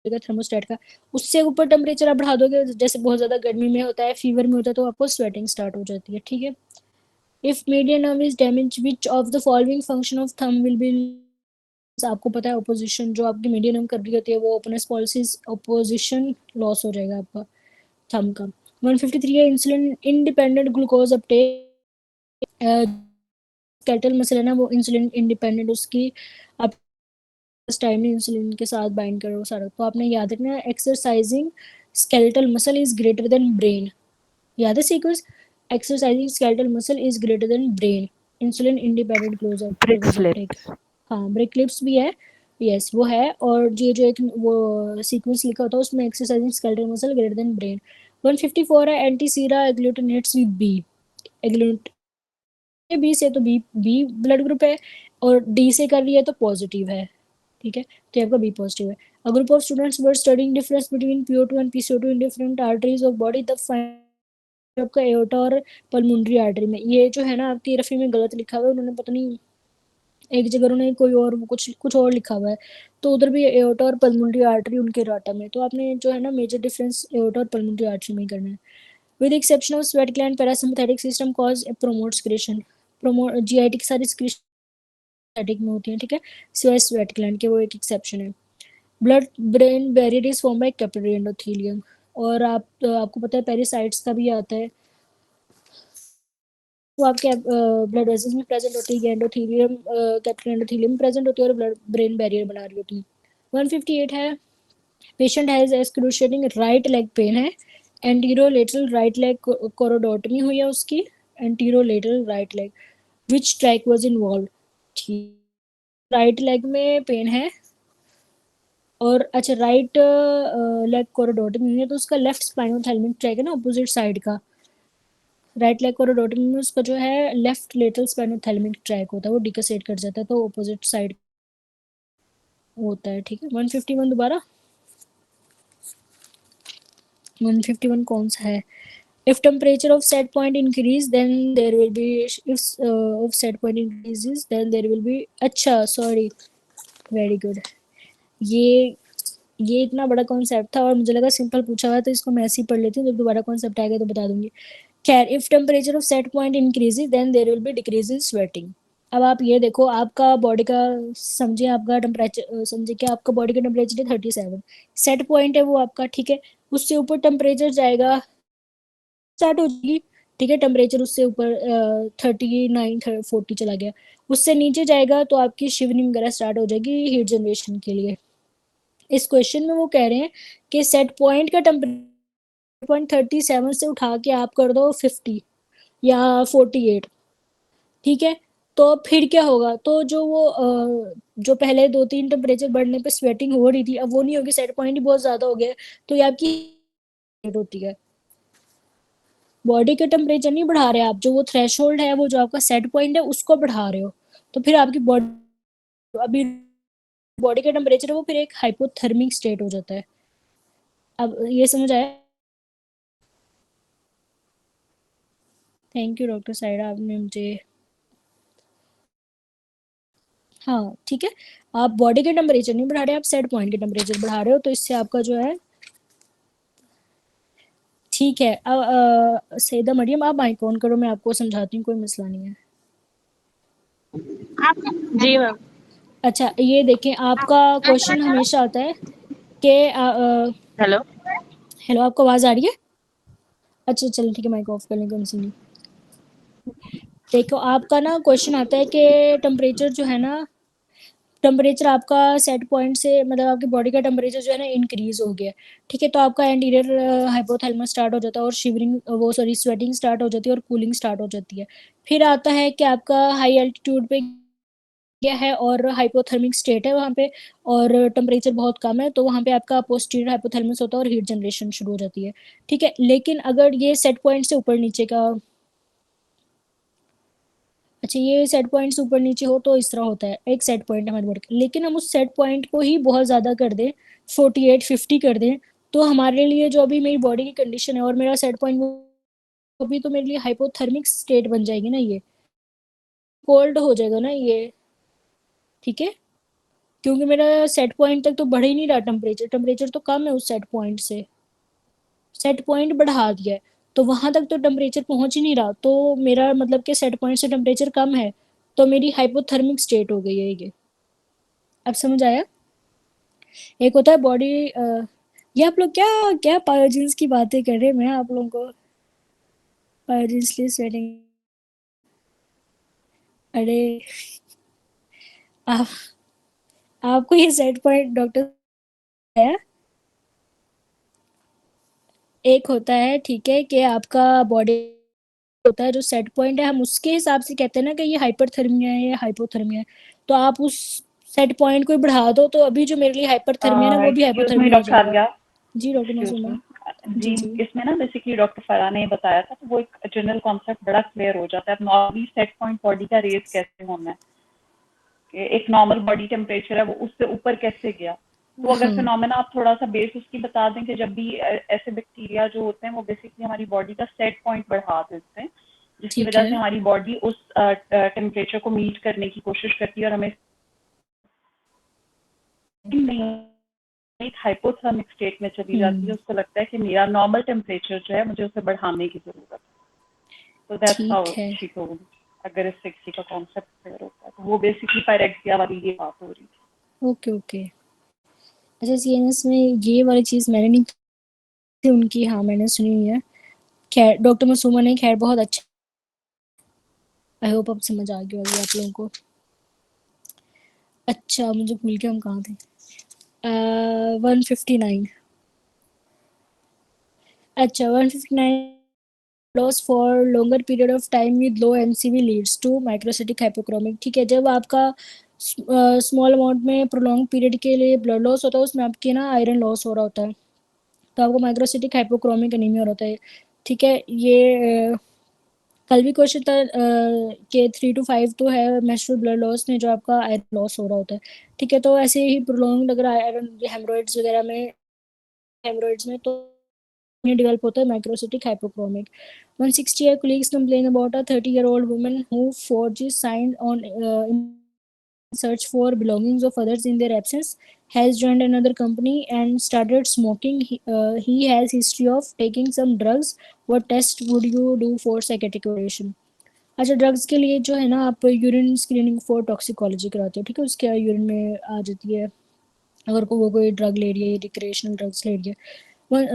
Thermostat का, उससे ऊपर टेम्परेचर आप बढ़ा दोगे, जैसे बहुत ज़्यादा गर्मी में होता है, फीवर में होता है, तो आपको स्वेटिंग स्टार्ट हो जाती है, ठीक है। If median nerve is damage, which of the following function of thumb will be, आपको पता है अपोजिशन जो आपकी मीडियन नर्व कर रही होती है वो ओपनस पॉलिसिस, अपोजिशन लॉस हो जाएगा आपका थंब का। 153 है insulin independent glucose Uptake, skeletal muscle है ना वो इंसुलिन इंडिपेंडेंट, उसकी आप टाइम में इंसुलिन के साथ बाइंड करो सारा, तो आपने याद रखना है exercising skeletal muscle is greater then brain, याद है sequence, exercising skeletal muscle is greater then brain, insulin independent glucose Uptake. हाँ ब्रेकलिप्स भी है, यस वो है, और ये जो एक वो सीक्वेंस लिखा होता है उसमें exercising skeletal muscle greater than brain. 154 है anti Sira एग्लूटिनेट्स with B, एग्लूट B से तो बी बी ब्लड ग्रुप है, और डी से कर रही है तो पॉजिटिव है, ठीक है, तो आपका बी पॉजिटिव है। A group of students were studying difference between PO2 and PCO2 in different arteries of body, the आपका एओर्टा और पल्मोनरी आर्टरी में, ये जो है ना आपकी रफी में गलत लिखा हुआ है, उन्होंने पता नहीं एक जगह उन्होंने कोई और कुछ कुछ और लिखा हुआ है, तो उधर भी एओर्टा और पल्मोनरी आर्टरी उनके राटा में, तो आपने जो है ना मेजर डिफरेंस एओर्टा और पल्मोनरी आर्टरी में ही करना है। With exception of sweat gland parasympathetic system cause promote creation, promote GIT की सारी स्टेटिक में होती है, ठीक है, सिवाय स्वेट ग्लैंड के, वो एक एक्सेप्शन है। Blood brain barrier is form by capillary endothelium, और आपको पता है पेरिसाइट्स का भी आता है, वो आपके ब्लड वेसल्स में प्रेजेंट होती है, एंडोथेलियम कैपिलरी एंडोथेलियम प्रेजेंट होती है और ब्लड ब्रेन बैरियर बना रही होती है। 158 है patient has excruciating right leg pain है, एंटीरोलेटरल राइट लेग कोरोडोटमी हुई है उसकी, anterolateral right leg, which tract was involve, ठीक, राइट लेग में पेन है, और अच्छा राइट लेग कोरोडोटमी हुई है तो उसका लेफ्ट स्पाइनोथैलेमिक ट्रैक है ना अपोजिट साइड का, राइट लेग कोरोडोटमी में उसका जो है लेफ्ट लेटरल स्पाइनोथैलेमिक ट्रैक होता है वो डिकोसेट कर जाता है, तो अपोजिट साइड होता है, ठीक है। 151 दोबारा, 151 कौन सा है, if temperature of set point increase then there will be, if of set point increases then there will be, अच्छा सॉरी, वेरी गुड, ये ये इतना बड़ा कॉन्सेप्ट था और मुझे लगा सिंपल पूछा हुआ है तो इसको मैं ऐसे ही पढ़ लेती हूँ, जब दोबारा कॉन्सेप्ट आएगा तो बता दूंगी। खैर if temperature of set point increases then there will be decrease in sweating. अब आप ये देखो आपका बॉडी का, समझिए आपका टेम्परेचर, समझिए कि आपका बॉडी का टेम्परेचर है 37, सेट पॉइंट है वो आपका, ठीक है, उससे ऊपर टेम्परेचर जाएगा स्टार्ट हो जाएगी, ठीक है, टेम्परेचर उससे ऊपर 39 40 चला गया, उससे नीचे जाएगा तो आपकी शिवरिंग वगैरह स्टार्ट हो जाएगी हीट जनरेशन के लिए। इस क्वेश्चन में वो कह रहे हैं कि सेट पॉइंट का टेम्परेचर पॉइंट 37 से उठा के आप कर दो 50 या 48, ठीक है, तो फिर क्या होगा, तो जो वो जो पहले 2 3 टेम्परेचर बढ़ने पे स्वेटिंग हो रही थी अब वो नहीं होगी, सेट पॉइंट ही बहुत ज्यादा हो गया, तो ये आपकी होती है, बॉडी का टेम्परेचर नहीं बढ़ा रहे आप, जो वो थ्रेशोल्ड है वो जो आपका सेट पॉइंट है उसको बढ़ा रहे हो, तो फिर आपकी बॉडी, अभी बॉडी का टेम्परेचर है वो फिर एक हाइपोथर्मिक स्टेट हो जाता है। अब ये समझ आया, थैंक यू डॉक्टर साइडा, आपने मुझे, हाँ ठीक है, आप बॉडी के टेम्परेचर नहीं बढ़ा रहे, आप सेट पॉइंट के टेम्परेचर बढ़ा रहे हो, तो इससे आपका जो है ठीक है। अब सईदा मरियम आप माइक ऑन करो, मैं आपको समझाती हूँ, कोई मसला नहीं है। जी मैम। अच्छा ये देखें आपका क्वेश्चन हमेशा आता है कि हेलो। हेलो आपको आवाज़ आ रही है, अच्छा चलो ठीक है माइक ऑफ कर लें, कौन सी नहीं, देखो आपका ना क्वेश्चन आता है कि टेम्परेचर जो है ना, टेम्परेचर आपका सेट पॉइंट से मतलब आपकी बॉडी का टेम्परेचर जो है ना इंक्रीज हो गया, ठीक है, तो आपका एंटीरियर हाइपोथैलेमस स्टार्ट हो जाता है और शिवरिंग वो सॉरी स्वेटिंग स्टार्ट हो जाती है और कूलिंग स्टार्ट हो जाती है। फिर आता है कि आपका हाई एल्टीट्यूड पे गया है और हाइपोथर्मिक स्टेट है वहाँ पे, और टेम्परेचर बहुत कम है, तो वहाँ पे आपका पोस्टीरियर हाइपोथैलेमस होता है और हीट जनरेशन शुरू हो जाती है, ठीक है। लेकिन अगर ये सेट पॉइंट से ऊपर नीचे का, अच्छा ये सेट पॉइंट से ऊपर नीचे हो तो इस तरह होता है, एक सेट पॉइंट हमारे बॉडी का, लेकिन हम उस सेट पॉइंट को ही बहुत ज़्यादा कर दें, 48 50 कर दें, तो हमारे लिए जो अभी मेरी बॉडी की कंडीशन है और मेरा सेट पॉइंट वो अभी तो मेरे लिए हाइपोथर्मिक स्टेट बन जाएगी ना, ये कोल्ड हो जाएगा ना ये, ठीक है, क्योंकि मेरा सेट पॉइंट तक तो बढ़ ही नहीं रहा टेम्परेचर, टेम्परेचर तो कम है उस सेट पॉइंट से, सेट पॉइंट बढ़ा दिया है तो वहां तक तो टेम्परेचर पहुंच ही नहीं रहा, तो मेरा मतलब कि सेट पॉइंट से टेम्परेचर कम है, तो मेरी हाइपोथर्मिक स्टेट हो गई है ये। अब समझ आया? एक होता है बॉडी, ये आप लोग क्या क्या पायोजेंस की बातें कर रहे हैं, मैं आप लोगों को पायोजेंसली स्वेटिंग, अरे आप, आपको ये सेट पॉइंट डॉक्टर है, एक होता है ठीक है कि आपका बॉडी होता है जो सेट पॉइंट है, हम उसके हिसाब से कहते हैं ना कि ये हाइपरथर्मिया है या हाइपोथर्मिया है, तो आप उस सेट पॉइंट को बढ़ा दो तो अभी जो मेरे लिए हाइपरथर्मिया है ना वो भी एक्सक्यूज मी हाइपोथर्मिया हो डॉक्टर जाएगा। आलिया, जी डॉक्टर एक्सक्यूज मासूमा। मी जी। जी जी। इसमें ना बेसिकली डॉक्टर फराह ने बताया था, तो वो एक जनरल कॉन्सेप्ट बड़ा क्लियर हो जाता है। नॉर्मली सेट पॉइंट बॉडी का रेज कैसे होना है, कि एक नॉर्मल बॉडी टेम्परेचर है वो उससे ऊपर कैसे गया। तो अगर हाँ फिनोमेना आप थोड़ा सा बेस उसकी बता दें कि जब भी ऐसे बैक्टीरिया जो होते हैं वो बेसिकली हमारी बॉडी का सेट पॉइंट बढ़ा देते हैं, जिसकी ठीक वजह है। से हमारी बॉडी उस टेम्परेचर को मीट करने की कोशिश करती है और हमें नहीं, एक हाइपोथर्मिक स्टेट में चली जाती है। उसको लगता है कि मेरा नॉर्मल टेम्परेचर जो है मुझे उसे बढ़ाने की जरूरत है। तो दैट्स ठीक हाउ है। She told. अगर इससे किसी का कॉन्सेप्ट क्लियर होता है तो वो बेसिकली पायरेक्सिया वाली ये बात हो रही थी। Okay okay. अच्छा सीएनएस में ये वाली चीज़ मैंने नहीं थी उनकी, हाँ मैंने सुनी हुई है। खैर डॉक्टर मासूमा ने खैर बहुत अच्छा, आई होप अब समझ आ गया होगी आप लोगों को। अच्छा मुझे भूल के हम कहाँ थे, 159। अच्छा 159, loss for longer period of time with low MCV leads to microcytic hypochromic. ठीक है, जब आपका स्मॉल अमाउंट में प्रोलॉन्ग पीरियड के लिए ब्लड लॉस होता है उसमें आपके ना आयरन लॉस हो रहा होता है, तो आपको माइक्रोसिटिक हाइपोक्रोमिक एनीमिया होता है। ठीक है, ये कल भी क्वेश्चन था कि 3 to 5 तो है मेंस्ट्रुअल ब्लड लॉस में जो आपका आयरन लॉस हो रहा होता है। ठीक है, तो ऐसे ही प्रोलॉन्ग अगर आयरन हेमरोइड्स वगैरह में, हेमरोइड्स में तो डेवलप होता है microcytic hypochromic. 160 colleagues complain about a 30-year-old woman who forges signs on search for belongings of others in their absence, has joined another company and started smoking. He has history of taking some drugs. What test would you do for psychiatric evaluation? अच्छा drugs के लिए जो है ना आप urine screening for toxicology कराते हो, ठीक है, उसके यूरिन में आ जाती है अगर वो कोई ड्रग ले रही है, रिक्रिएशनल ड्रग्स ले रही है।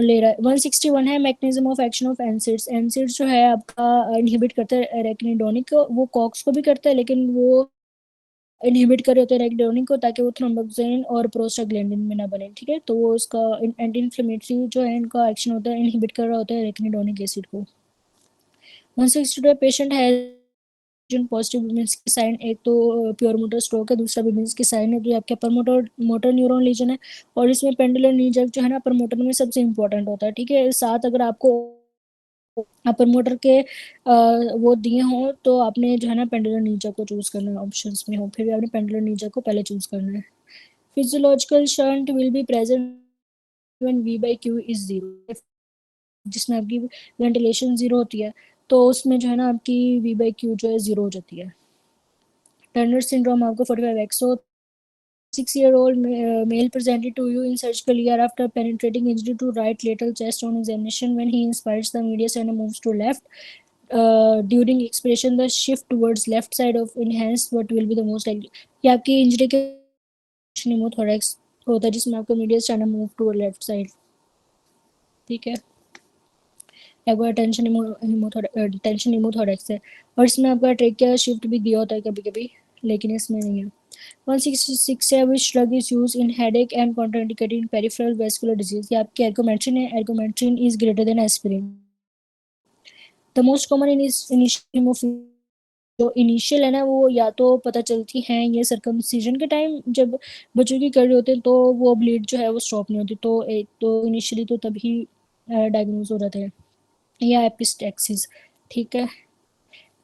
ले रहा है। 161 है mechanism of action of NSAIDs. NSAIDs जो है आपका इनहिबिट करता है एरेकिनिडोनिक को, वो कॉक्स को भी करता है लेकिन वो इनहिबिट कर रहे होते हैं एरेकिडोनिक को ताकि वो थ्रोम्बोक्सिन और प्रोस्टाग्लैंडिन में ना बने। ठीक है, तो वो उसका एंटी इन्फ्लेमेटरी जो है इनका एक्शन होता है, इनहिबिट कर रहा होता है एरेकिनिडोनिक एसिड को। 162 पेशेंट है पॉजिटिव बिबिन्स की साइन, एक तो प्योर मोटर स्ट्रोक है, दूसरा बिबिन्स की साइन है, जो आपके upper motor motor neuron lesion है, और इसमें पेंडुलर नी जर्क जो है ना अपर मोटर में सबसे इंपॉर्टेंट होता है। ठीक है, साथ अगर आपको अपर मोटर के वो दिए हों तो आपने जो है ना पेंडुलर नी जर्क को चूज करना है, ऑप्शंस में हो फिर भी आपने पेंडुलर नी जर्क को पहले चूज करना है। Physiological shunt will be present when V by Q is zero, जिसमें आपकी वेंटिलेशन जीरो होती है तो उसमें जो है ना आपकी वी बाई क्यू जो है जीरो हो जाती है। टर्नर सिंड्रोम आपको 45x, so 6-year-old male presented to you in surgical ER after penetrating injury to right lateral chest on examination. When he inspires the medius and moves to left, during expiration the shift towards left side of enhanced what will be the most likely। ये आपकी injury के निमोथोरेक्स होता है जिसमें आपका medius channel move to left side. ठीक है, आपका टेंशन निमोथोरेक्स है और इसमें आपका ट्रेकिया शिफ्ट भी दिया होता है कभी कभी, लेकिन इसमें नहीं है। 166 है which drug is used in headache and contraindicated in peripheral vascular disease। ये आपकी एर्गोमेट्रिन है, ergometrine is greater than aspirin. The most common in initial, जो इनिशियल है ना वो या तो पता चलती हैं ये सर्कमसिजन के टाइम जब बच्चों की कर रहे होते हैं तो वो ब्लीड जो है वो स्टॉप नहीं होती, तो एक तो इनिशियली तो तभी डायग्नोज हो जाते हैं, या एपिस्टेक्सिस। ठीक है,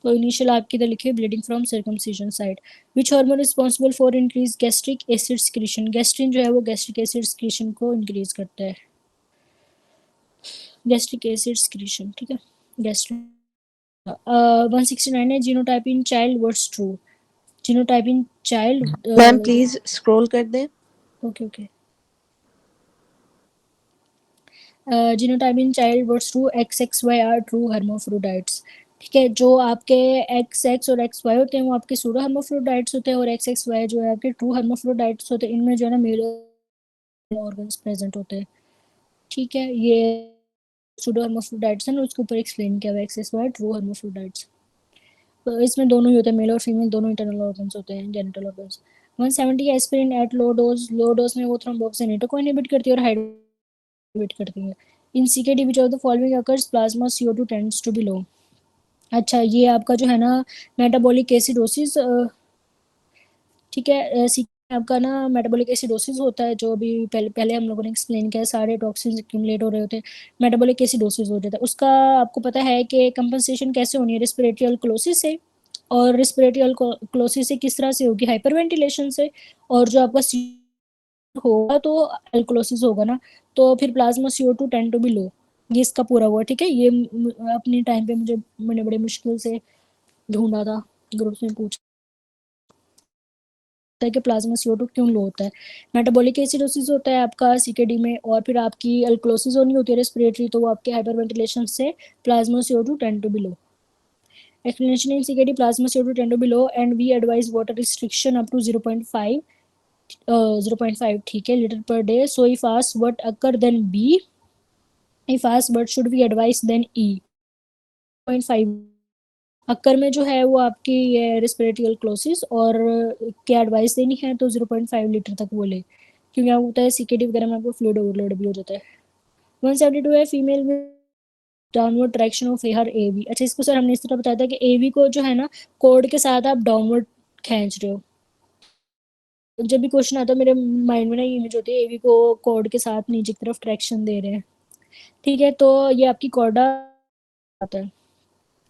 तो इनिशियल आपकी इधर लिखिए bleeding from circumcision side. Which hormone responsible for increase gastric acid secretion. Gastrin जो है वो गैस्ट्रिक एसिड सिक्रीशन को इंक्रीज करता है, गैस्ट्रिक एसिड सिक्रीशन। ठीक है, गैस्ट्रिक। 169 है genotype in child what's true. Genotype in child ma'am please scroll कर दें। Okay genotype in child words true XXY are true hermaphrodites. ठीक है, जो आपके XX और XY होते हैं वो आपके सूडो हर्माफ्रोडाइट्स होते हैं, और XXY जो है आपके ट्रू हर्माफ्रोडाइट्स होते हैं। इनमें जो है ना मेल ऑर्गन्स प्रेजेंट होते हैं। ठीक है, ये सूडो हर्माफ्रोडाइट्स है ना, उसके ऊपर एक्सप्लेन किया हुआ XXY ट्रू हर्माफ्रोडाइट्स। तो इसमें दोनों ही होते हैं, मेल और फीमेल दोनों इंटरनल ऑर्गन्स होते हैं, genital organs. 170 aspirin at low dose में वो थ्रोम्बोक्सिनेटर को इनहिबिट करती है और हाइड्रेट करती है। In CKD which of the following occurs plasma CO2 tends to be low. अच्छा, ये आपका जो है ना मेटाबॉलिक एसिडोसिस, ठीक है, आपका ना मेटाबॉलिक एसिडोसिस होता है, जो अभी पहले हम लोगों ने एक्सप्लेन किया, सारे टॉक्सिन्स एक्यूमुलेट हो रहे होते हैं, मेटाबॉलिक एसिडोसिस हो जाता है। उसका आपको पता है कि कंपनसेशन कैसे होनी है, रेस्पिरेटरी अल्कलोसिस से, और रेस्पिरेटरी अल्कलोसिस से किस तरह से होगी, हाइपरवेंटिलेशन से। और जो आपका होगा तो अल्कलोसिस होगा ना, तो फिर plasma CO2 tend to be low. ये इसका पूरा हुआ। ठीक है, ये अपने टाइम पे मैंने बड़े मुश्किल से ढूंढा था, ग्रुप्स में पूछा है कि प्लाज्मा CO2 क्यों लो होता है। मेटाबॉलिक एसिडोसिस होता है आपका CKD में, और फिर आपकी अल्कलोसिस होनी होती है रेस्पिरेटरी, तो वो आपके हाइपरवेंटिलेशन से plasma CO2 tend to be low. Explanation in CKD plasma CO2 tend to be low and we advise water restriction up to 0.5 0.5 ठीक है litre per day. So if asked what occur then B, if asked what should we advise then E. 0.5 occur में जो है वो आपकी ये respiratory alkalosis, और क्या एडवाइस देनी है तो 0.5 लीटर तक वो ले, क्योंकि क्या होता है CKD वगैरह में आपको फ्लूइड ओवरलोड भी हो जाता है। 172 है फीमेल में downward direction of hair AV। अच्छा, इसको सर हमने इस तरह बताया था कि AV को जो है ना कोड के साथ आप डाउनवर्ड खींच रहे हो। जब भी क्वेश्चन आता है मेरे माइंड में ना ये इमेज होती है, AV को कोड के साथ नीचे की तरफ ट्रैक्शन दे रहे हैं। ठीक है, तो ये आपकी कॉर्डा आता है।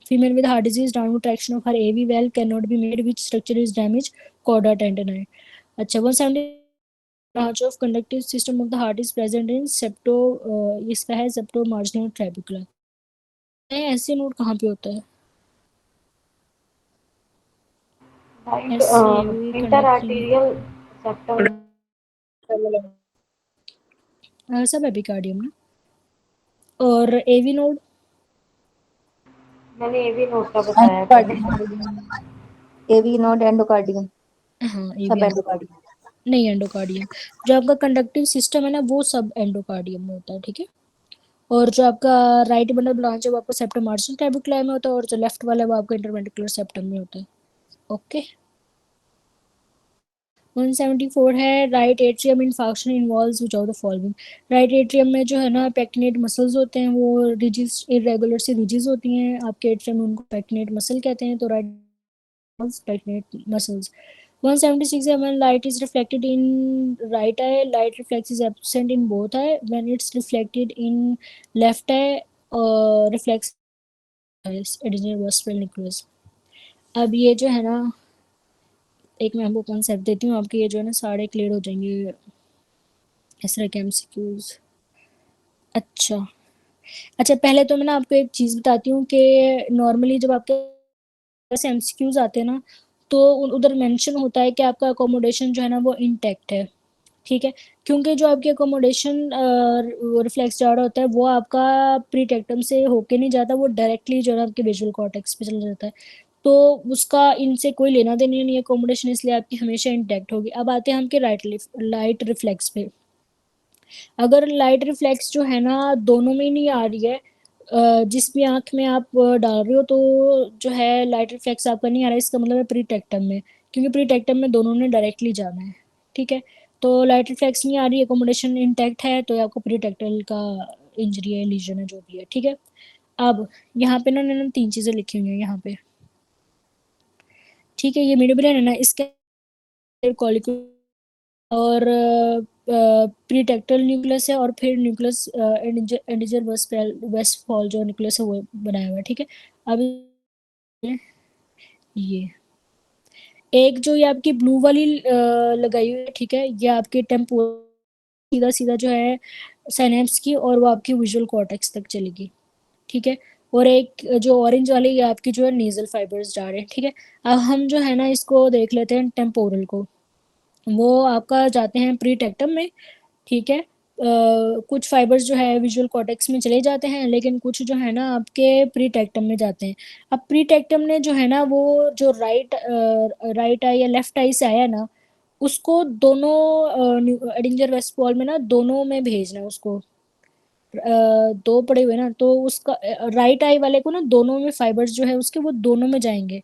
Female with heart disease, downward traction of her AV valve cannot be made, which structure is damaged, chorda tendineae. अच्छा, 170 branch of conductive system of the heart is present in septo, इसका है septo marginal trabecula। ऐसे node कहाँ पे होता है? इंटरआर्टेरियल septum सब epicardium ना। और AV नोड मैंने एवी नोड का बताया था। एवी नोड एंडोकार्डियम, हाँ सब AV एंडोकार्डियम नहीं, एंडोकार्डियम। जो आपका कंडक्टिव सिस्टम है ना वो सब एंडोकार्डियम में होता है। ठीक है, और जो आपका राइट बंडल ब्रांच है वो आपका सेप्टम मार्जिनल ट्रैबेकुलम में होता है, और जो लेफ्ट वाला है वो आपका इंटरवेंट्रिकुलर सेप्टम में होता है। ओके। 174 है right atrium infarction involves which of the following. Right atrium में जो है ना पेक्टिनेट मसल्स होते हैं, वो रिजिज इरेगुलर से रिजिज होती हैं आपके एट्रियम में, उनको पेक्टिनेट मसल कहते हैं। तो राइट पेक्टिनेट मसल्स। 176 है when light is reflected in right eye, light reflex is absent in both eye. When it's reflected in left eye, reflex is adenoid nucleus। अब ये जो है ना, एक मैं आपको कॉन्सेप्ट देती हूँ, आपके ये जो है ना सारे क्लियर हो जाएंगे इस तरह के MCQs। अच्छा अच्छा, पहले तो मैं ना आपको एक चीज़ बताती हूँ कि नॉर्मली जब आपके ऐसे MCQs आते हैं ना, तो उधर मेंशन होता है कि आपका अकोमोडेशन जो है ना वो इंटैक्ट है। ठीक है, क्योंकि जो आपकी अकोमोडेशन रिफ्लेक्स जा रहा होता है वो आपका प्रीटेक्टम से होके नहीं जाता, वो डायरेक्टली जो है आपके विजुअल कॉर्टेक्स पे चला जाता है। तो उसका इनसे कोई लेना देना नहीं है अकोमोडेशन, इसलिए आपकी हमेशा इंटैक्ट होगी। अब आते हैं हमके लाइट रिफ्लेक्स पे। अगर लाइट रिफ्लेक्स जो है ना दोनों में नहीं आ रही है, जिस भी आंख में आप डाल रहे हो, तो जो है लाइट रिफ्लेक्स आपका नहीं आ रहा है, इसका मतलब है प्रीटेक्टम में, क्योंकि प्रीटेक्टम में दोनों ने डायरेक्टली जाना है। ठीक है, तो लाइट रिफ्लेक्स नहीं आ रही, एकोमोडेशन इंटैक्ट है, तो आपको प्रीटेक्टल का इंजरी है, लीजन है, जो भी है। ठीक है, अब यहाँ पे ना मैंने 3 चीज़ें लिखी हुई हैं यहाँ पे। ठीक है, ये मिडब्रेन है ना, इसके कॉलिक्यूल और प्रीटेक्टल न्यूक्लियस है, और फिर न्यूक्लियस एंडिजर वेस्टफॉल जो न्यूक्लियस है वो बनाया हुआ है। ठीक है, अब ये एक जो ये आपकी ब्लू वाली लगाई हुई है, ठीक है, ये आपके टेम्पो सीधा सीधा जो है साइनेप्स की, और वो आपकी विजुअल कॉर्टेक्स तक चलेगी। ठीक है, और एक जो ऑरेंज वाली ये आपकी जो है नेजल फाइबर्स जा रहे हैं, ठीक है। अब हम जो है ना इसको देख लेते हैं टेम्पोरल को। वो आपका जाते हैं प्रीटेक्टम में, ठीक है। कुछ फाइबर्स जो है विजुअल कॉर्टेक्स में चले जाते हैं, लेकिन कुछ जो है ना आपके प्रीटेक्टम में जाते हैं। अब प्रीटेक्टम ने जो है ना वो जो राइट आई या लेफ्ट आई से आया ना, उसको दोनों एडिंजर वेस्टफॉल में ना दोनों में भेजना है उसको। दो पड़े हुए ना, तो उसका राइट आई वाले को ना दोनों में फाइबर्स जो है उसके वो दोनों में जाएंगे।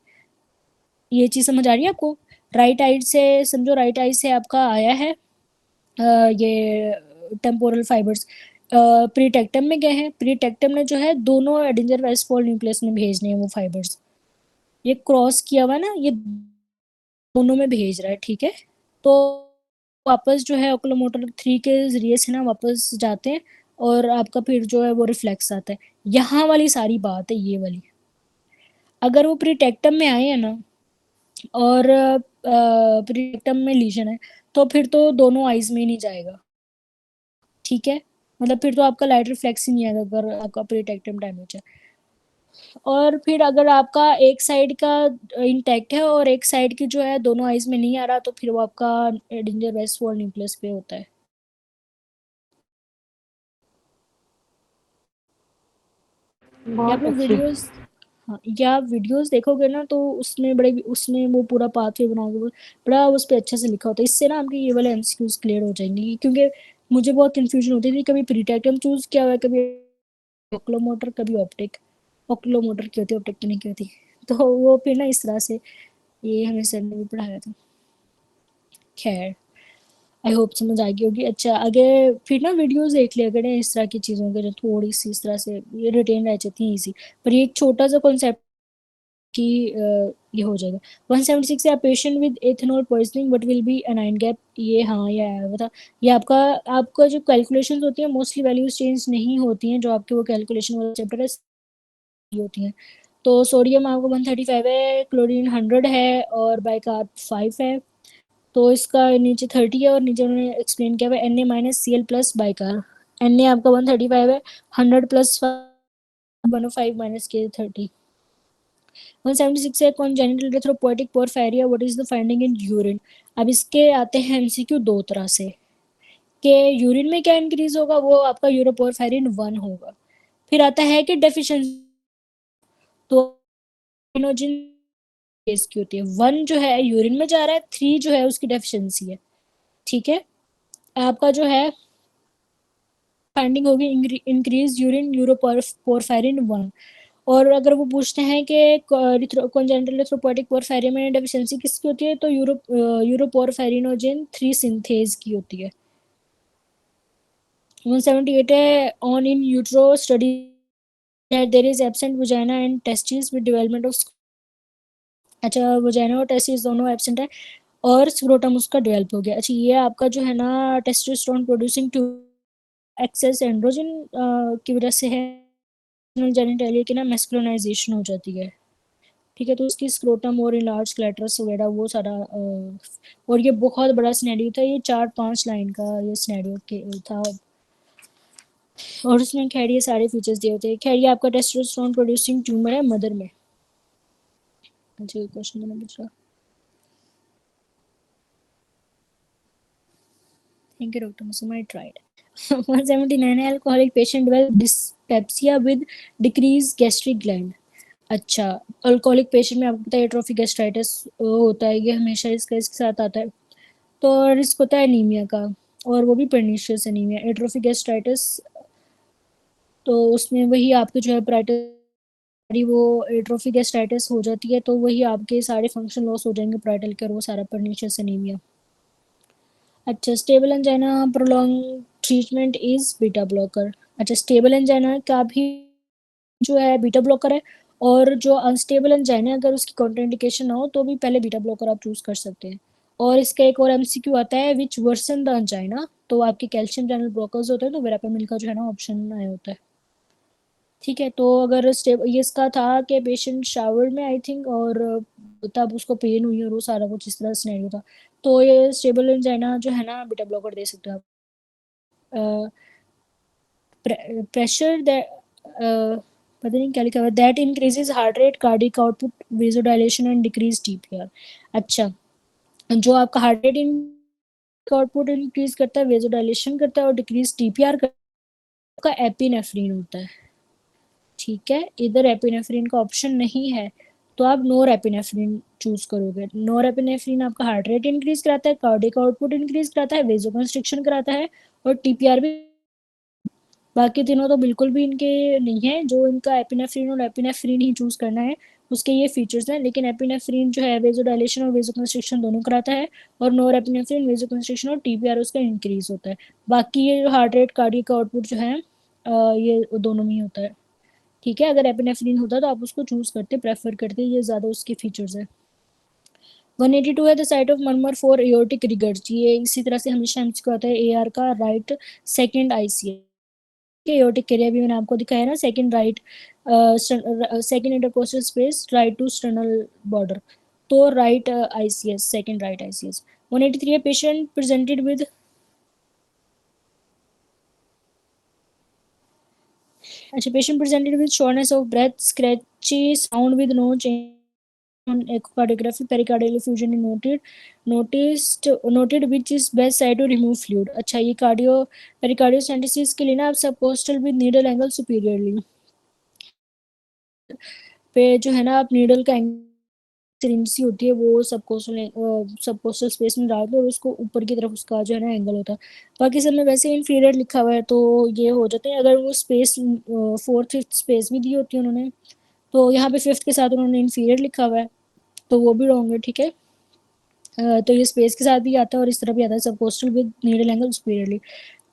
ये चीज समझ आ रही है आपको? राइट आई से समझो, राइट आई से आपका आया है ये टेम्पोरल फाइबर्स प्रीटेक्टम में गए हैं। प्रीटेक्टम ने जो है दोनों एडिंजर वेस्टफॉल न्यूक्लियस में भेजने हैं वो फाइबर्स। ये क्रॉस किया हुआ ना, ये दोनों में भेज रहा है, ठीक है। तो वापस जो है ओकुलोमोटर 3 के जरिए से ना वापस जाते हैं, और आपका फिर जो है वो रिफ्लेक्स आता है। यहाँ वाली सारी बात है ये वाली। अगर वो प्रीटेक्टम में आए हैं ना, और प्रीटेक्टम में लीजन है, तो फिर तो दोनों आइज में ही नहीं जाएगा, ठीक है। मतलब फिर तो आपका लाइट रिफ्लेक्स ही नहीं आएगा अगर आपका प्रीटेक्टम डैमेज है। और फिर अगर आपका एक साइड का इंटैक्ट है और एक साइड की जो है दोनों आइज में नहीं आ रहा, तो फिर वो आपका एडिंजर वेस्टफॉल न्यूक्लियस पे होता है। या आप बहुत लोग अच्छी। वीडियोस, हाँ, या आप वीडियोस देखोगे ना तो उसमें वो पूरा पाथवे बना के बड़ा उस पर अच्छे से लिखा होता है। इससे ना आपके ये वाले एमसीक्यूज क्लियर हो जाएंगे, क्योंकि मुझे बहुत कंफ्यूजन होती थी, कभी प्रीटेक्टम चूज किया हुआ है, कभी ओक्लोमोटर, कभी ऑप्टिक। ओक्लोमोटर की होती है, ऑप्टिक की नहीं की होती। तो वो फिर ना इस तरह से ये हमें सर ने भी पढ़ाया था। खैर, आई होप समझ आ गई होगी। अच्छा, आगे फिर ना वीडियोस देख लिया करें इस तरह की चीज़ों के, जो थोड़ी सी इस तरह से ये रिटेन रह जाती हैं इजी। पर ये एक छोटा सा कॉन्सेप्ट की ये हो जाएगा। 176 है, patient with ethanol poisoning what will be anion gap. ये हाँ, ये आया हुआ था। ये आपका जो कैलकुलेशंस होती है मोस्टली वैल्यूज चेंज नहीं होती हैं, जो आपके वो कैलकुलेशन वाला चैप्टर है होती हैं। तो सोडियम आपका 135 है, क्लोरीन 100 है, और बाइकार्ब 5 है। तो इसका नीचे 30 है, और नीचे उन्होंने एक्सप्लेन किया हुआ Na minus Cl plus bicarb. Na आपका 135 है, 100 प्लस 105 माइनस के 30। 176 है, congenital erythropoietic porphyria what is the finding in urine. अब इसके आते हैं एमसीक्यू दो तरह से, कि यूरिन में क्या इंक्रीज होगा, वो आपका यूरोपोरफेरिन 1 होगा। फिर आता है कि डेफिशिएंसी, तो इनोजिन केस की होती है। 1 जो है यूरिन में जा रहा है, 3 जो है उसकी डेफिशिएंसी है, ठीक है। आपका जो है फाइंडिंग होगी इंक्रीज यूरिन यूरोपोरफेरिन 1। और अगर वो पूछते हैं कि कॉन्जेनिटल एरिथ्रोपोएटिक पोरफेरिया में डेफिशिएंसी किसकी होती है, तो यूरोपोरफेरिनोजेन 3 सिंथेज की होती है। 178 है, on in utero study that there is absent vagina and testis with development of. अच्छा, वजाइना और टेस्टिस दोनों एब्सेंट है, और स्क्रोटम उसका डेवलप हो गया। अच्छा, ये आपका जो है ना testosterone producing tube excess androgen की वजह से है, जेनिटलिया की ना मैस्कुलिनाइजेशन हो जाती है, ठीक है। तो उसकी स्क्रोटम और इनलार्ज क्लैटरस वगैरह वो सारा और ये बहुत बड़ा सिनेरियो था, ये 4-5 लाइन का ये सिनेरियो के था। और उसमें खैर ये सारे फीचर्स दिए होते हैं। खैर, ये आपका टेस्टोस्टेरोन प्रोड्यूसिंग ट्यूमर है मदर में। अच्छा, क्वेश्चन नंबर दूसरा। Thank you, Dr. Musuma. I tried. 179 alcoholic patient develop dyspepsia with decreased gastric gland. अच्छा, अल्कोहलिक पेशेंट में आपको पता है एट्रोफिक गैस्ट्राइटिस होता है, ये हमेशा इसके साथ आता है। तो रिस्क होता है एनीमिया का, और वो भी पर्निशियस एनीमिया। एट्रोफिक गैस्ट्राइटिस, तो उसमें वही आपके जो है प्राइटल, वो एट्रोफिक गैस्ट्राइटिस हो जाती है, तो वही आपके सारे फंक्शन लॉस हो जाएंगे प्राइटल के, और वो सारा पर्निशियस एनीमिया। अच्छा, stable angina prolong treatment is beta blocker. अच्छा, स्टेबल एंजाइना का भी जो है बीटा ब्लॉकर है, और जो अनस्टेबल एंजाइना अगर उसकी कॉन्ट्राइंडिकेशन ना हो तो भी पहले बीटा ब्लॉकर आप चूज कर सकते हैं। और इसका एक और एमसीक्यू आता है, विच वर्सन द एंजाइना, तो आपके कैल्शियम चैनल ब्लॉकर्स होते हैं, तो वेरापेमिल का जो है ना ऑप्शन आया होता है, ठीक है। तो अगर ये इसका था कि पेशेंट शावर में आई थिंक, और तब उसको पेन हुई और वो सारा कुछ इस तरह सिनेरियो था, तो ये स्टेबल एंजाइना जो है ना बीटा ब्लॉकर दे सकते हो आप। प्रेशर पता नहीं क्या लिखा हुआ है, that increases heart rate, cardiac output, vasodilation and decrease TPR. अच्छा, जो आपका हार्ट रेट आउटपुट इंक्रीज करता है, वेजोडाइलेशन करता है और डिक्रीज टीपीआर का एपिनेफ्रीन होता है। ठीक है, इधर एपिनेफ्रीन का ऑप्शन नहीं है तो आप नोर एपिनेफ्रीन चूज करोगे। नोर एपिनेफ्रीन आपका हार्ट रेट इंक्रीज कराता है, कार्डिक आउटपुट इंक्रीज कराता है, वेजोकंस्ट्रिक्शन कराता है और टीपीआर भी। बाकी तीनों तो बिल्कुल भी इनके नहीं है। जो इनका एपिनेफ्रीन और एपिनेफ्रीन ही चूज करना है, उसके ये फीचर्स हैं। लेकिन एपिनेफ्रीन जो है वेजोडाइलेशन और वेजोकंस्ट्रिक्शन दोनों कराता है और नोर एपिनेफ्रीन वेजोकंस्ट्रिक्शन और टीपीआर उसका इंक्रीज होता है। बाकी ये हार्ट रेट, कार्डियक आउटपुट जो है ये दोनों में ही होता है। ठीक है, अगर एपिनेफ्रीन होता तो आप उसको चूज करते, प्रेफर करते, ये ज्यादा उसके फीचर्स है। 182 है the site of murmur for aortic regurg. ये इसी तरह से हमेशा एमसीक्यू आता है, एआर का right second ICS aortic area भी मैंने आपको दिखाया ना, second right, second intercostal space right to sternal border, तो right ICS, second right ICS. 183 है पेशेंट प्रेजेंटेड विद, अच्छा, patient presented with shortness of breath, scratchy sound with no change on echocardiography, pericardial effusion is noted which is best side to remove fluid। अच्छा, ये pericardiocentasis के लिए ना आप subcostal with needle angle superiorly पे जो है ना आप नीडल का सिरिंज होती है वो सबकोस्टल स्पेस में डाल दो और उसको ऊपर की तरफ उसका जो है ना एंगल होता है। बाकी सब में वैसे इंफीरियर लिखा हुआ है तो ये हो जाते हैं। अगर वो स्पेस फोर्थ फिफ्थ स्पेस भी दी होती है उन्होंने, तो यहाँ पे फिफ्थ के साथ उन्होंने इंफीरियर लिखा हुआ है तो वो भी रॉन्ग है। ठीक है, तो ये स्पेस के साथ भी आता है और इस तरह भी आता है, subcostal with needle angle superiorly.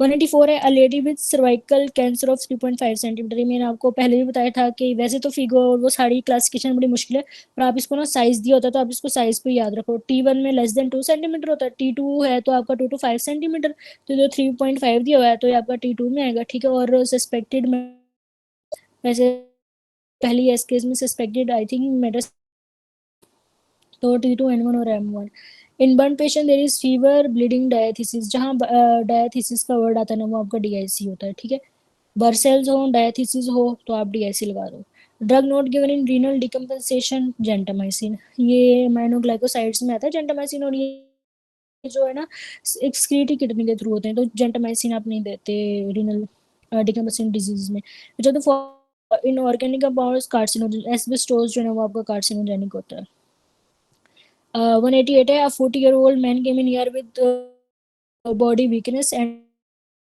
184 है a lady with cervical cancer of 3.5 centimetre. ये मैंने आपको पहले भी बताया था कि वैसे तो फिगर और वो सारी क्लासिफिकेशन बड़ी मुश्किल है, पर आप इसको ना साइज दिया होता है तो आप इसको साइज पे याद रखो। T1 में लेस देन 2 सेंटीमीटर होता है, T2 है तो आपका 2 to 5 सेंटीमीटर, तो जो 3.5 दिया हुआ है तो ये आपका T2 में आएगा। ठीक है, और सस्पेक्टेड में वैसे पहली एस केस में सस्पेक्टेड आई थिंक मेटास, तो T2 N1 और M1। In burn patient there is fever bleeding diathesis, जहाँ डायथिसिस का वर्ड आता है ना वो आपका डीआईसी होता है। ठीक है, बर्सेल्स हो, डायथिसिस हो तो आप डीआईसी लगा दो। Drug not given in renal decompensation, gentamicin, ये माइनोग्लाइकोसाइड्स में आता है जेंटामाइसिन, और ये जो है ना एक्सक्रीटी किडनी के थ्रू होते हैं, तो जेंटामाइसिन आप नहीं देते रीनल डिकम्पनसेशन डिजीज में। जो तो in organic compounds carcinogen, asbestos जो है वो आपका कार्सिनोजेनिक होता है। 188 है a 40-year-old man came in here with body weakness and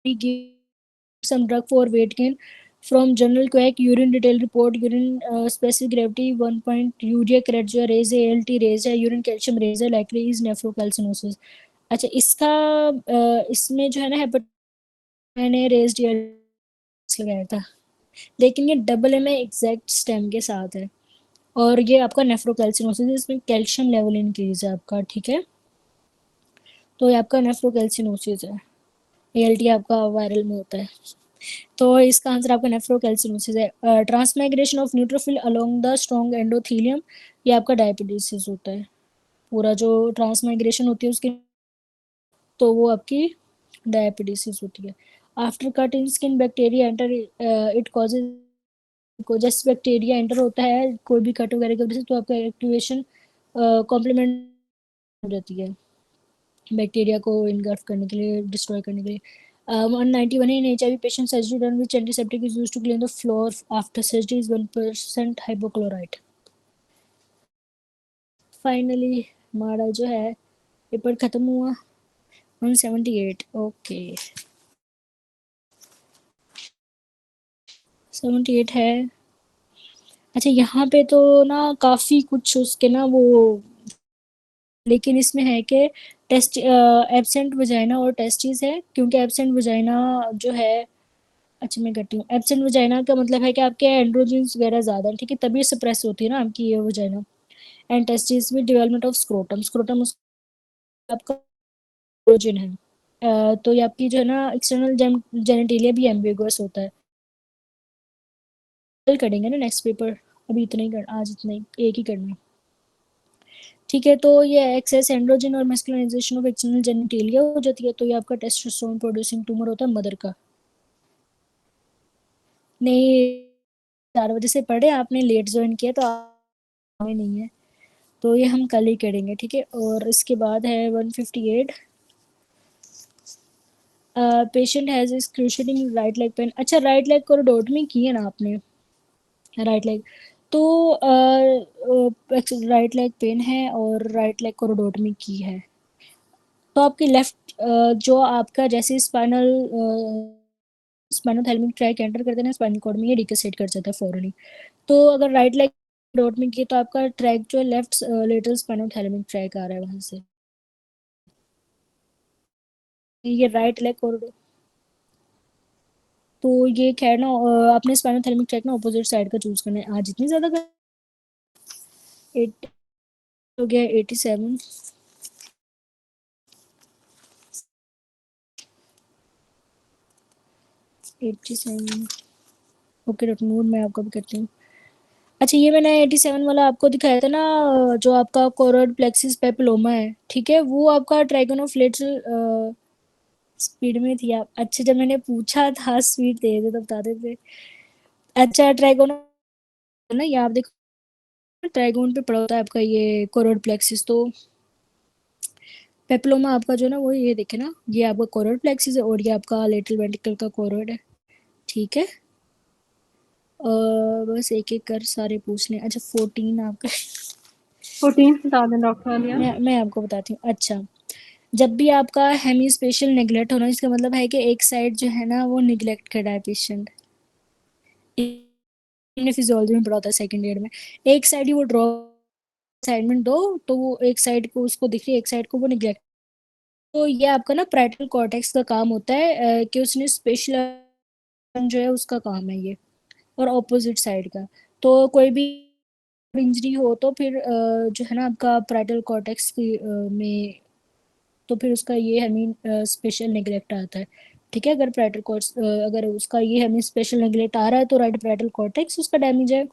he gave some drug for weight gain from general quack, urine detail report, urine specific gravity 1 point, urea creatinine raise है, ALT raise है, urine calcium raise है, likely is nephrocalcinosis। अच्छा, इसका इसमें जो है ना मैंने रेज्ड लगाया था, लेकिन ये डबल एम एग्जैक्ट स्टेम के साथ है और ये आपका नेफ्रोकैल्सिनोसिस है, इसमें कैल्शियम लेवल इंक्रीज है आपका। ठीक है, तो ये आपका नेफ्रोकैल्सिनोसिस है, एएलटी आपका वायरल में होता है, तो इसका आंसर आपका नेफ्रोकैल्सिनोसिस है। Transmigration of neutrophil along the strong endothelium, ये आपका डायबिटीज होता है। पूरा जो ट्रांसमाइग्रेशन होती है उसकी, तो वो आपकी डायबिटीज होती है। After cut in skin bacteria enter it causes को, जैसे बैक्टीरिया एंटर होता है कोई भी कट वगैरह की वजह से तो आपका एक्टिवेशन कॉम्प्लीमेंट हो जाती है बैक्टीरिया को इनगल्फ करने के लिए, डिस्ट्रॉय करने के लिए। 191 है in HIV patient surgery done which antiseptic is used to clean the floor after surgery is 1% hypochlorite. Finally हमारा जो है पेपर खत्म हुआ। 178 ओके 78 है। अच्छा, यहाँ पे तो ना काफ़ी कुछ उसके ना वो, लेकिन इसमें है कि टेस्ट एब्सेंट वजाइना और टेस्टिस है, क्योंकि एब्सेंट वजाइना जो है, अच्छा मैं करती हूँ, एब्सेंट वजाइना का मतलब है कि आपके एंड्रोजन्स वगैरह ज़्यादा है। ठीक है, तभी सप्रेस होती है ना आपकी ये वजाइना। एंड टेस्टिस में डेवलपमेंट ऑफ स्क्रोटम, स्क्रोटम आपका एंड्रोजन है। तो ये आपकी जो है ना एक्सटर्नल जेनिटेलिया भी एम्बिगुअस होता है। कल करेंगे ना नेक्स्ट पेपर, अभी इतना ही कर, आज इतना ही एक ही करना है। ठीक है, तो ये एक्सेस एंड्रोजन और मैस्कुलिनाइजेशन ऑफ एक्सटर्नल जेनिटेलिया हो जाती है, तो ये आपका टेस्टोस्टेरोन प्रोड्यूसिंग ट्यूमर होता है मदर का। नहीं 4 बजे से पढ़े, आपने लेट ज्वाइन किया तो आप नहीं है, तो ये हम कल ही करेंगे, ठीक है। और इसके बाद है 158, patient has excruciating right leg pen. अच्छा, राइट लेग कोरोडोटमी की है ना आपने, राइट लेग, तो राइट लेग पेन है और राइट लेग कोरोडोटमी की है, तो आपकी लेफ्ट जो आपका जैसे स्पाइनोथैलेमिक ट्रैक एंटर करते हैं ना स्पाइनल कॉर्ड में, ये डिकसेट कर जाता है फौरन। तो अगर राइट लेग कोरोडोटमी की तो आपका ट्रैक जो है लेफ्ट लेटरल स्पाइनोथैलेमिक ट्रैक आ रहा है वहां से, ये राइट लेग कोरोडो, तो ये खैर ना आपने स्पाइनोथैलेमिक ट्रैक ना अपोजिट साइड का चूज करना है। आज इतनी ज्यादा 8 हो गया, 87, ओके डॉक्टर नूर, मैं आपको भी करती हूँ। अच्छा, ये मैंने 87 वाला आपको दिखाया था ना, जो आपका कोरोइड प्लेक्सिस पेपिलोमा है, ठीक है, वो आपका ट्राइगोनोफ्लेक्सल स्पीड में थी आप। अच्छा, जब मैंने पूछा था स्पीड दे दे तो बता देते। अच्छा, ट्राइगोनो ना, ये आप देखो ट्राइगोन पे पड़ा होता है आपका ये कोरोइड प्लेक्सिस, तो पेपिलोमा आपका जो ना वो ये देखे ना, ये आपका कोरोइड प्लेक्सिस है और ये आपका लेटरल वेंट्रिकल का कोरोइड है, ठीक है। बस एक एक कर सारे पूछ लें। अच्छा, 14 आपका 14 बता दें डॉक्टर आलिया। मैं आपको बताती हूँ। अच्छा, जब भी आपका हेमी स्पेशल नेग्लेक्ट होना, इसका मतलब है कि एक साइड जो है ना वो निग्लेक्ट कर रहा है पेशेंट, हमने फिजियोलॉजी में पढ़ा होता है सेकंड ईयर में, एक साइड ही वो ड्रॉ असाइनमेंट दो तो वो एक साइड को उसको दिख रही है, एक साइड को वो निग्लेक्ट, तो ये आपका ना पैरेटल कॉर्टेक्स का काम होता है कि उसने स्पेशल जो है उसका काम है ये, और ऑपोजिट साइड का। तो कोई भी इंजरी हो तो फिर जो है ना आपका पैरेटल कॉर्टेक्स की में, तो फिर उसका ये हमें स्पेशल नेग्लेक्ट आता है, ठीक है। अगर पैरेटल कॉर्टेक्स अगर उसका ये हमें स्पेशल नेग्लेक्ट आ रहा है तो राइट पैरेटल कॉर्टेक्स उसका डैमेज है,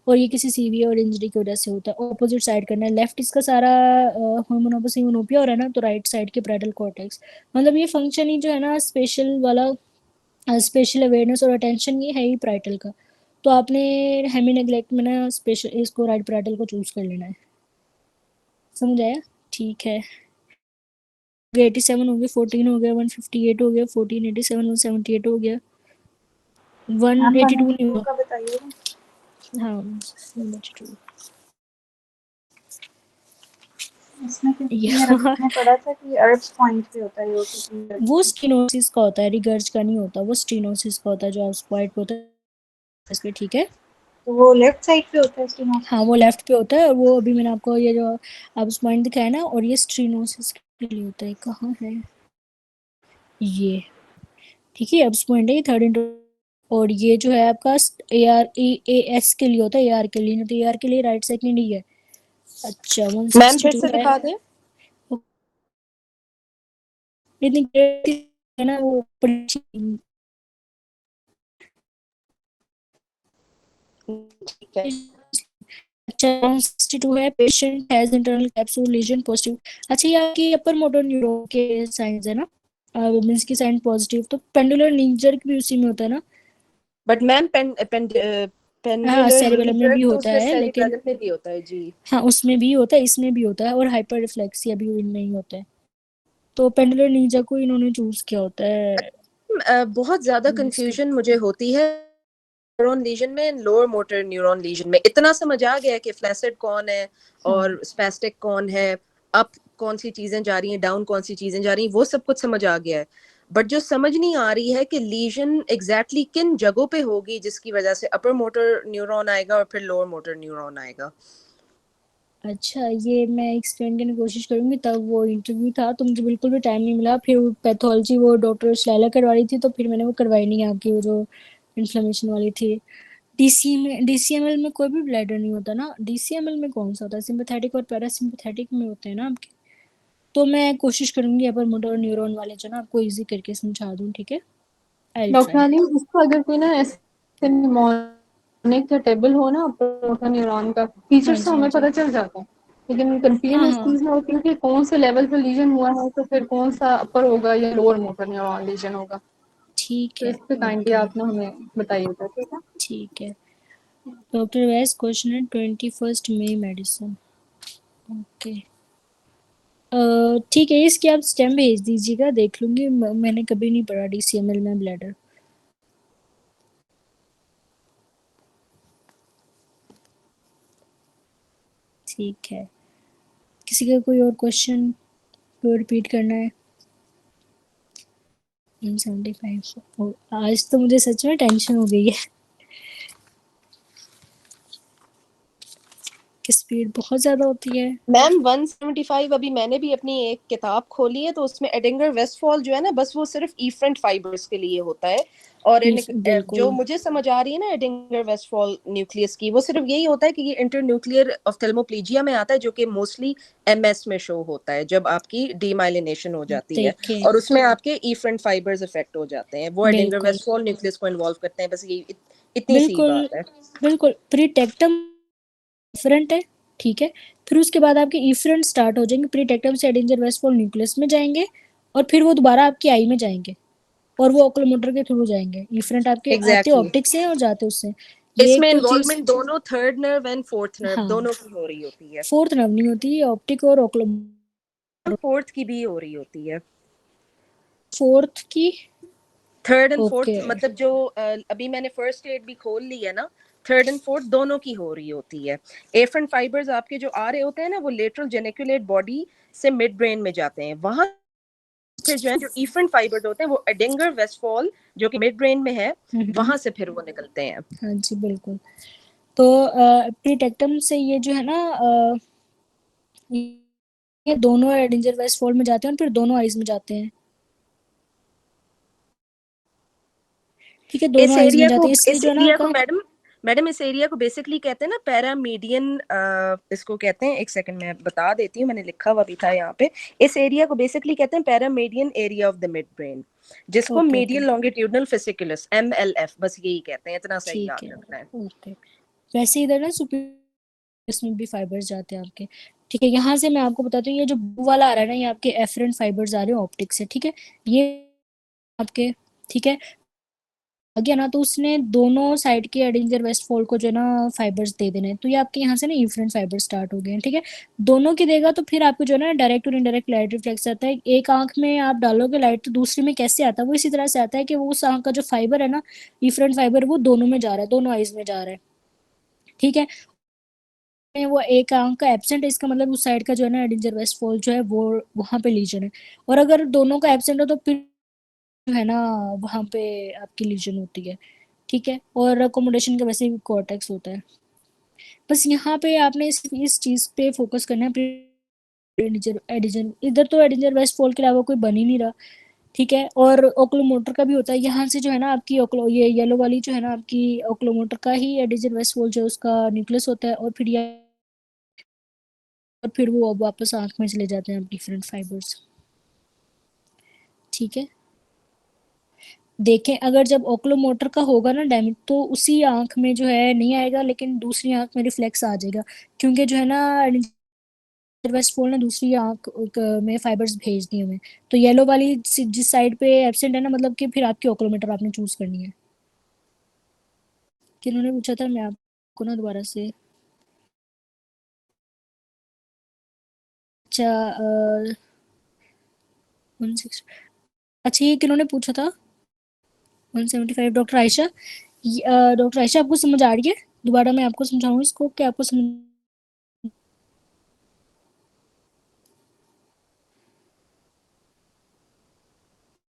और ये किसी सीवियर इंजरी की वजह से होता है। ऑपोजिट साइड करना है, लेफ्ट इसका सारा होमोनोपस ह्यूमनोपिया हो रहा है ना, तो राइट साइड के पैरेटल कॉर्टेक्स, मतलब ये फंक्शन ही जो है ना स्पेशल वाला, स्पेशल अवेयरनेस और अटेंशन ये है ही पैरेटल का। तो आपने हेमी नेग्लेक्ट में ना स्पेशल इसको राइट पैरेटल को चूज कर लेना है, समझ आया? ठीक है, 87 हो गया, 14 हो गया, 158 हो गया, 1487, 178 हो गया, 182 नहीं हुआ। का बताइए। हाँ 182 इसमें क्योंकि यार मैंने पढ़ा था कि अर्ब्स पॉइंट पे होता है यूटीपी। वो स्टेनोसिस का होता है, रिगर्ज का नहीं होता, वो स्टेनोसिस का होता है जो आप स्पॉइट पे होता है इस पे, ठीक है। तो वो लेफ्ट साइड पे होता है हाँ स्टेनोसिस। वो लेफ्ट पे होता है, और वो अभी मैंने आपको ये जो आप पॉइंट दिखाया ना, और ये स्टेनोसिस के लिए होता है, कहाँ है ये, ठीक है। अब पॉइंट है ये थर्ड इंटो, और ये जो है आपका ए आर ए एस के लिए होता है, ए आर के लिए नहीं, तो ए आर के लिए राइट सेकंड ही है। अच्छा मैम फिर 162 से है, दिखा दें। इतनी है ना वो ठीक है अच्छा 162 है, patient has internal capsule lesion positive. अच्छा, ये आपकी अपर मोटर न्यूरॉन के साइंस है ना, मींस की साइन पॉजिटिव, तो पेंडुलर नी जर्क भी उसी में होता है ना। बट मैम हाँ पेंडुलर नी सेरिबेलम में भी जर्क तो होता उसमें है, लेकिन सेरिबेलम में भी होता है जी। हाँ उसमें भी होता है, इसमें भी होता है, और हाइपर रिफ्लेक्सिया भी इनमें ही होता है, तो पेंडुलर नी जर्क को इन्होंने चूज किया होता है। बहुत ज्यादा कंफ्यूजन मुझे होती है न्यूरॉन लीजन में, लोअर मोटर न्यूरॉन लीजन में। इतना समझ आ गया कि फ्लैसिड कौन है हाँ और स्पैस्टिक कौन है, अप कौन सी चीजें जा रही हैं, डाउन कौन सी चीजें जा रही हैं, वो सब कुछ समझ आ गया है। बट जो समझ नहीं आ रही है कि लीजन एग्जैक्टली किन जगहों पे होगी जिसकी वजह से अपर मोटर न्यूरॉन आएगा और फिर लोअर मोटर न्यूरॉन आएगा। अच्छा, ये मैं एक्सप्लेन करने की कोशिश करूंगी, तब वो इंटरव्यू था तो मुझे बिल्कुल भी टाइम नहीं मिला, फिर पैथोलॉजी वो डॉक्टर शैला करवा रही थी तो फिर मैंने वो करवाई नहीं, आपकी वो जो इन्फ्लेमेशन वाली थी। डीसीएमएल में कोई भी ब्लैडर नहीं होता ना, डीसीएमएल में कौन सा होता है, सिंपैथेटिक और पैरासिम्पैथेटिक में होते हैं ना आपके। तो मैं कोशिश करूंगी अपर मोटर न्यूरॉन वाले जो ना आपको इजी करके समझा दूं, ठीक है, I will doctor try. Ali, इसको अगर कोई ना ऐसे निमोनिक या टेबल हो ना मोटर न्यूरॉन का, हाँ फीचर्स तो जी, हाँ हमें जी, पता चल जाता है, लेकिन कंफ्यूजन हाँ इस हाँ चीज में होती है कि कौन से लेवल पे लीजन हुआ है तो फिर कौन सा अपर होगा या लोअर मोटर न्यूरॉन लीजन होगा। ठीक तो है, इस पे काइंडली ओके, आप ना हमें बताइएगा, ठीक है। ठीक है। डॉक्टर वैस क्वेश्चन है 21 मई मेडिसिन। ओके ठीक है, इसकी आप स्टेम भेज दीजिएगा, देख लूंगी। मैंने कभी नहीं पढ़ा DCML में ब्लैडर। ठीक है, किसी का कोई और क्वेश्चन कोई रिपीट करना है? 175 आज तो मुझे सच में टेंशन हो गई है कि स्पीड बहुत ज्यादा होती है। मैम 175 अभी मैंने भी अपनी एक किताब खोली है तो उसमें एडिंगर वेस्टफॉल जो है ना, बस वो सिर्फ इफरेंट फाइबर्स के लिए होता है। और जो बिल्कुल मुझे समझ आ रही है ना एडिंगर वेस्टफॉल न्यूक्लियस की, वो सिर्फ यही होता है कि ये इंटरन्यूक्लियर ऑफ्थेल्मोप्लेजिया में आता है, जो कि मोस्टली MS में शो होता है जब आपकी डीमाइलिनेशन हो जाती है देखे और उसमें आपके इफरेंट फाइबर्स इफेक्ट हो जाते हैं, वो एडिंगर बिल्कुल वेस्टफॉल न्यूक्लियस को इन्वॉल्व करते हैं। बस ये इतनी सी बिल्कुल बात है। बिल्कुल प्रीटेक्टम डिफरेंट है, ठीक है। फिर उसके बाद आपके इफरेंट स्टार्ट हो जाएंगे, प्रीटेक्टम से एडिंगर वेस्टफॉल न्यूक्लियस में जाएंगे और फिर वो दोबारा आपकी आई में जाएंगे और वो ओकुलोमोटर के थ्रू जाएंगे। इफरेंट आपके आते एग्जैक्टली ऑप्टिक से और जाते उससे। ये एक इसमें तो चीज। इन्वॉल्वमेंट दोनों third nerve and fourth nerve हाँ, दोनों की हो रही होती है। फोर्थ नर्व नहीं होती, ये ऑप्टिक और ओकुलोमोटर। फोर्थ की भी हो रही होती है। फोर्थ की। थर्ड एंड ओके फोर्थ मतलब जो अभी मैंने फर्स्ट एड भी खोल ली है ना, थर्ड एंड फोर्थ दोनों की हो रही होती है। एफरेंट फाइबर्स आपके जो आ रहे होते हैं ना, वो लेटरल जेनिकुलेट बॉडी से मिड ब्रेन में जाते हैं। वहां फिर जो है जो इफरेंट फाइबर्स होते हैं वो एडिंगर वेस्टफॉल जो कि मिड ब्रेन में है, वहां से फिर वो निकलते हैं। हाँ जी बिल्कुल। तो प्रीटेक्टम से ये जो है ना ये दोनों एडिंगर वेस्टफॉल में जाते हैं और फिर दोनों आईज में जाते हैं। ठीक है, इस दोनों आईज में एरिया जाते को हैं, इसलिए इस जो है ना एरिया को आपका। मैडम मैडम इस एरिया को बेसिकली कहते हैं ना पैरामीडियन, इसको कहते हैं, एक सेकंड मैं बता देती हूँ, मैंने लिखा हुआ भी था यहाँ पे। इस एरिया को बेसिकली कहते हैं paramedian area of the midbrain, जिसको okay medial okay longitudinal fasciculus MLF बस यही कहते हैं, इतना सही ठीक याद है। रखना है। ओके, वैसे इधर ना सुपीरियर में भी फाइबर्स जाते हैं आपके। ठीक है, यहाँ से मैं आपको बताती हूँ, ये जो ब्लू वाला आ रहा है ना, ये आपके एफरेंट फाइबर्स आ रहे हैं ऑप्टिक से। ठीक है, ये आपके, ठीक है, आ गया ना, तो उसने दोनों साइड के एडिंगर वेस्टफॉल को जो है ना फाइबर्स दे देने हैं। तो ये आपके यहाँ से ना इफरेंट फाइबर स्टार्ट हो गए हैं। ठीक है, दोनों की देगा तो फिर आपको जो है ना डायरेक्ट और इनडायरेक्ट लाइट रिफ्लेक्स आता है। एक आंख में आप डालोगे लाइट तो दूसरी में कैसे आता है? वो इसी तरह से आता है कि वो उस आंख का जो फाइबर है ना, इफरेंट फाइबर, वो दोनों में जा रहा है, दोनों आईज में जा रहा है। ठीक है, वो एक आंख का एब्सेंट है, इसका मतलब उस साइड का जो है ना एडिंगर वेस्टफॉल जो है वो वहां पे लीजन है। और अगर दोनों का एब्सेंट हो तो फिर जो है ना वहां पे आपकी लीजन होती है। ठीक है, और अकोमोडेशन का वैसे भी कॉर्टेक्स होता है। बस यहाँ पे आपने सिर्फ इस चीज पे फोकस करना है। एडिजन एडिजन इधर तो एडिजन वेस्टफॉल के अलावा कोई बन ही नहीं रहा। ठीक है, और ओक्लोमोटर का भी होता है, यहाँ से जो है ना आपकी ये येलो वाली जो है ना आपकी ओक्लोमोटर का ही एडिजन वेस्टफॉल जो है उसका न्यूक्लियस होता है, और फिर ये और फिर वो अब वापस आंख में चले जाते हैं डिफरेंट फाइबर्स। ठीक है, देखें अगर जब ओक्लोमोटर का होगा ना डैमेज तो उसी आंख में जो है नहीं आएगा, लेकिन दूसरी आंख में रिफ्लेक्स आ जाएगा, क्योंकि जो है ना वेस्टफोल्ड ने दूसरी आंख में फाइबर्स भेज दिए हमें। तो येलो वाली जिस साइड पे एब्सेंट है ना, मतलब कि फिर आपकी ओक्लोमीटर आपने चूज करनी है। किन्होंने पूछा था, मैं आपको ना दोबारा से। अच्छा 16, अच्छा ये किन्होंने पूछा था 175? डॉक्टर आयशा। डॉक्टर आयशा आपको समझ आ रही है? दोबारा मैं आपको समझाऊँ इसको, क्या आपको समझ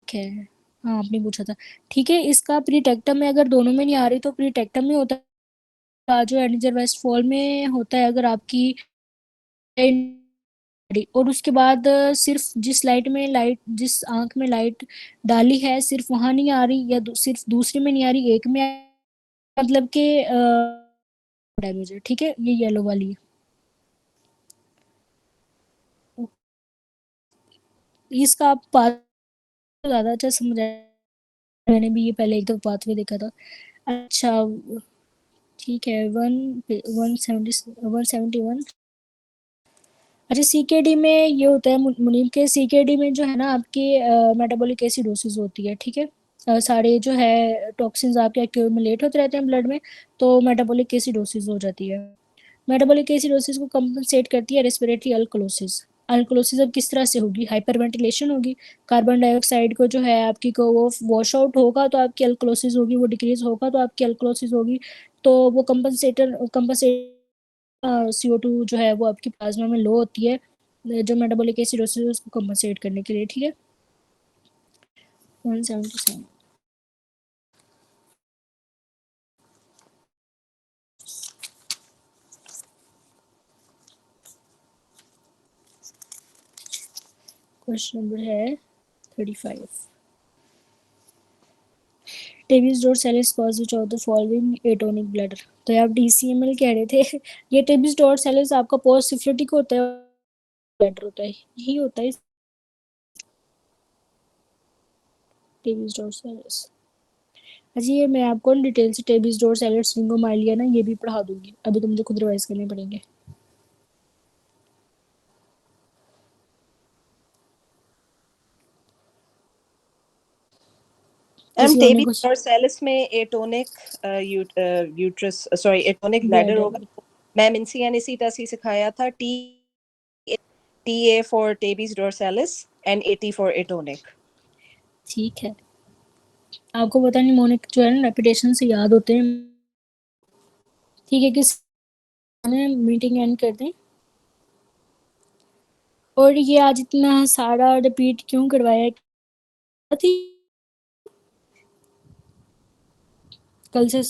है? हाँ आपने पूछा था। ठीक है, इसका प्रीटेक्टम में अगर दोनों में नहीं आ रही तो प्रीटेक्टम में होता है, जो एडिजर वेस्टफॉल में होता है अगर आपकी। और उसके बाद सिर्फ जिस आंख में लाइट डाली है सिर्फ वहां नहीं आ रही, या सिर्फ दूसरे में नहीं आ रही, एक में मतलब के डैमेज है। ठीक है, ये येलो वाली है। इसका आप पाथ ज्यादा अच्छा समझ आया, मैंने भी ये पहले एक दो पाथवे देखा था। अच्छा ठीक है, 171। अच्छा CKD में ये होता है मुनीम के, CKD में जो है ना आपकी मेटाबॉलिक एसिडोसिस होती है। ठीक है, सारे जो है टॉक्सिन्स आपके एक्यूमुलेट होते रहते हैं ब्लड में, तो मेटाबॉलिक एसिडोसिस हो जाती है। मेटाबॉलिक एसिडोसिस को कंपनसेट करती है रेस्पिरेटरी अल्कलोसिस। अल्कलोसिस अब किस तरह से होगी? हाइपरवेंटिलेशन होगी, कार्बन डाइऑक्साइड को जो है आपकी को वो वॉश आउट होगा तो आपकी अल्कलोसिस होगी, वो डिक्रीज होगा तो आपकी अल्कलोसिस होगी। तो वो CO2 जो है वो आपकी प्लाज्मा में लो होती है, जो मेटाबॉलिक एसिडोसिस उसको कंपनसेट करने के लिए, ठीक है। 177 क्वेश्चन नंबर है 35। Tabes dorsalis cause which of the following atonic bladder. तो आप DCML कह रहे थे ये टेबिस डोर्सालिस आपका पोस्ट सिफिलिटिक होता है, ब्लैडर होता है, यही होता है टेबिस डोर्सालिस। अच्छा ये मैं आपको डिटेल से टेबिस डोर्सालिस रिंगोमाइलिया ना ये भी पढ़ा दूंगी, अभी तो मुझे खुद रिवाइज करने पड़ेंगे। किसी और ने टेबी कुछ डॉर्सालिस में atonic uterus sorry atonic bladder bladder होगा। मैम इसी सिखाया था। TA for tabes dorsalis and AT for atonic. ठीक है, आपको पता नहीं मोनिक जो है ना रेपिटेशन से याद होते हैं। ठीक है, किस मीटिंग एंड कर दें। और ये आज इतना सारा रिपीट क्यों करवाया थी? कल से